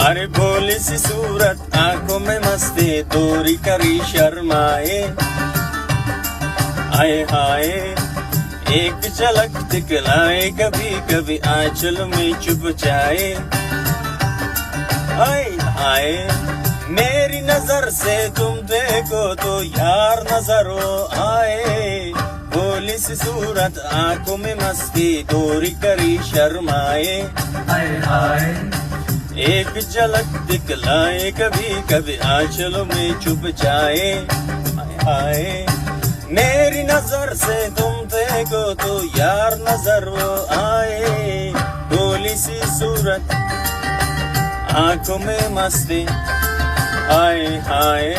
अरे भोली सी सूरत, आंखों में मस्ती, दूरी करी शर्माए। आए हाय एक झलक दिखलाए, कभी कभी आंचल में चुप जाए। आए हाय मेरी नजर से तुम देखो तो यार नजर आए। भोली सी सूरत, आंखों में मस्ती, दूरी करी शर्माए। हाय हाय एक झलक दिखलाए, कभी कभी आंचलों में छुप जाए। हाय हाय मेरी नजर से तुम देखो तो यार नजर वो आए। भोली सी सूरत, आंखों में मस्ती, हाय हाय।